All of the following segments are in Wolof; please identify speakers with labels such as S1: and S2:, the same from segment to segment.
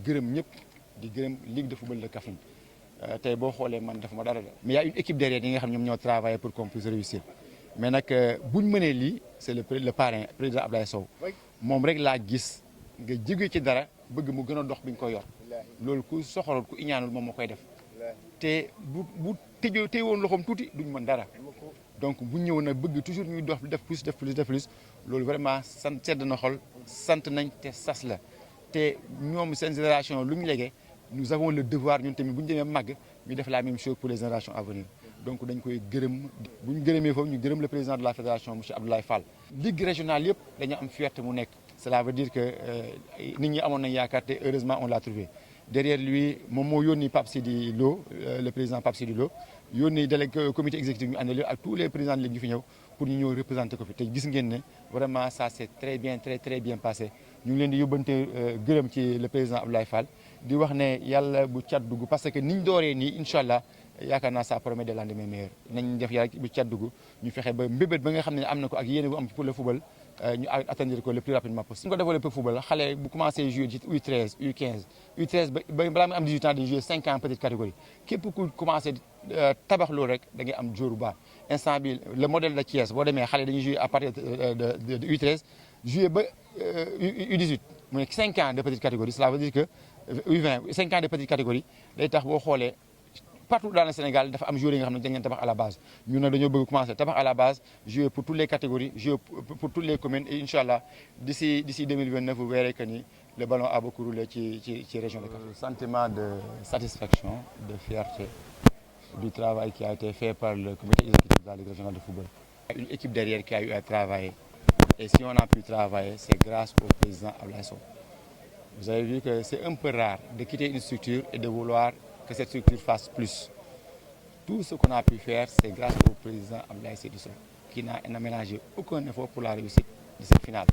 S1: gërëm ñëpp di gërëm Ligue de football de Kaffrine tey boo xoolee man dafa ma dara la mais y a une équipe derrière yi nga xam ñoom ñoo travaillé pour qu'on puisse réussir mais nag buñ mënee lii c'est le parrain président Abdoulaye Sow moom rek laa gis nga jóge ci dara bëgg mu gën a dox bi nga koy yor loolu ku soxoroon ku iñaanul moom moo koy def te bu tëjoo téye woon loxoom tuuti duñ mën dara donc bu ñëw nag bëgg toujours ñuy dox def plus loolu vraiment sant sedd na xol sant nañ te sas la te ñoom seen génération lu ñu légué nous avons le devoir ñun tamit bu ñu demee màgg ñu def la même chose pour les générations à venir donc dañ koy gërëm bu ñu gërëmee foofu ñu gërëm le président de la fédération monsieur Abdoulaye Fall. ligue régionale yëpp dañu am fierté mu nekk cela veut dire que nit ñi amoon nañ yaakaar te heureusement on l'a trouvé derrière lui moom moo yónni Pape Sidi Lo le président Pape Sidi Lo yónni délégué comité exécutif ñu àndal ak tous les présidents de ligue yu fi ñëw pour ñu ñëw représenter ko fi te gis ngeen ne vraiment ça c'est très bien passé ñu ngi leen di yóbbante gërëm ci le président Abdoulaye Fall di wax ne yàlla bu cat dugg parce que niñ dooree nii incha allah yaakaar naa ça promet des lendemains meilleurs nañ def yàlla bu cat dugg ñu fexe ba mbébét ba nga xam ne am na ko ak yéene bu am pour le football ñu atteindre ko le plus rapidement possible. su ñu ko développé football xale bu commencé jouer ci U13 U15 ba balaa muy am 18 ans di jouer 5 ans petite catégorie képp ku commencé tabax loolu rek da ngay am jour bu baax instant bi le modèle de Thiès boo demee xale dañuy jouer à partir de U13 jouer ba U18 mu nekk 5 ans de petite catégorie cela veut dire que U20 5 ans de petite catégorie day tax boo xoolee partout dans le Sénégal dafa am joueurs yi nga xam ne dañ leen tabax à la base ñun nag dañoo bëgg commencer tabax à la base jouer pour toutes les catégories jouer pour toutes les communes et incha allah d'ici 2029 vous verrez que ni le ballon a beaucoup roulé ci région de Kaffrine. Sentiment de satisfaction, de fierté du travail qui a été fait par le comité exécutif de la Ligue régionale de football. Une équipe derrière qui a eu à travailler et si on a pu travailler c'est grâce au président Abdoulaye Sow. Vous avez vu que c'est un peu rare de quitter une structure et de vouloir que cette structure fasse plus. Tout ce qu'on a pu faire, c'est grâce au président Abdoulaye Sow qui n'a ménagé aucun effort pour la réussite de cette finale.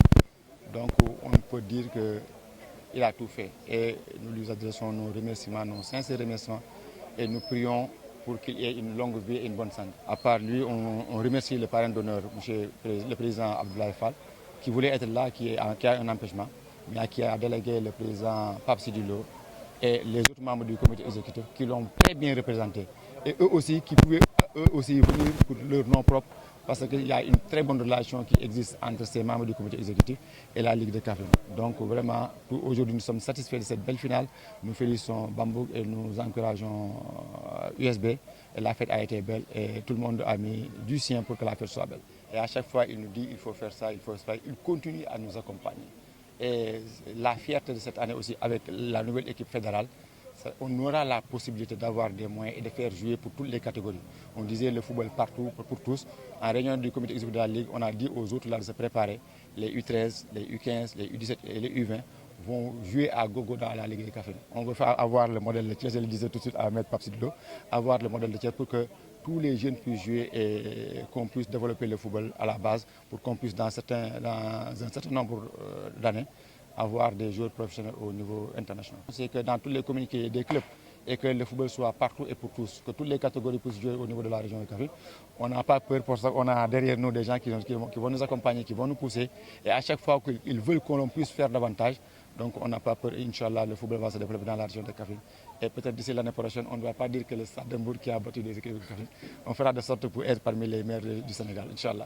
S1: Donc on peut dire qu'il a tout fait et nous lui adressons nos remerciements, nos sincères remerciements et nous prions pour qu'il ait une longue vie et une bonne santé. À part lui, on remercie le parrain d'honneur, le président Abdoulaye Fall, qui voulait être là, qui a un empêchement, mais qui a délégué le président Pape Sidi Lo et les autres membres du comité exécutif qui l'ont très bien représenté. Et eux aussi, qui pouvaient venir pour leur nom propre, parce qu'il y a une très bonne relation qui existe entre ces membres du comité exécutif et la Ligue de Kaffrine. Donc vraiment, aujourd'hui nous sommes satisfaits de cette belle finale. Nous félicitons Bambouk et nous encourageons USB. Et la fête a été belle et tout le monde a mis du sien pour que la fête soit belle. Et à chaque fois, il nous dit il faut faire ça, il faut faire ça. Il continue à nous accompagner. Et la fierté de cette année aussi avec la nouvelle équipe fédérale, on aura la possibilité d'avoir des moyens et de faire jouer pour toutes les catégories. On disait le football partout, pour tous. En réunion du comité exécutif de la Ligue, on a dit aux autres là de se préparer. Les U13, les U15, les U17 et les U20 vont jouer à gogo dans la Ligue de Kaffrine. On veut avoir le modèle de Thiès, je le disais tout de suite à Maître Pape Sidi Lo, avoir le modèle de Thiès pour que tous les jeunes puissent jouer et qu'on puisse développer le football à la base pour qu'on puisse dans un certain nombre d'années avoir des joueurs professionnels au niveau international. C'est que dans tous les communiqués des clubs et que le football soit partout et pour tous, que toutes les catégories puissent jouer au niveau de la région de Kaffrine. On n'a pas peur pour ça, on a derrière nous des gens qui vont nous accompagner, qui vont nous pousser et à chaque fois qu'ils veulent qu'on puisse faire davantage. Donc on n'a pas peur, Inch'Allah, le football va se développer dans la région de Kaffrine. Et peut-être d'ici l'année prochaine, on ne va pas dire que le Stade de Mbour qui a battu des équipes de Kaffrine, on fera de sorte pour être parmi les meilleurs du Sénégal, Inch'Allah.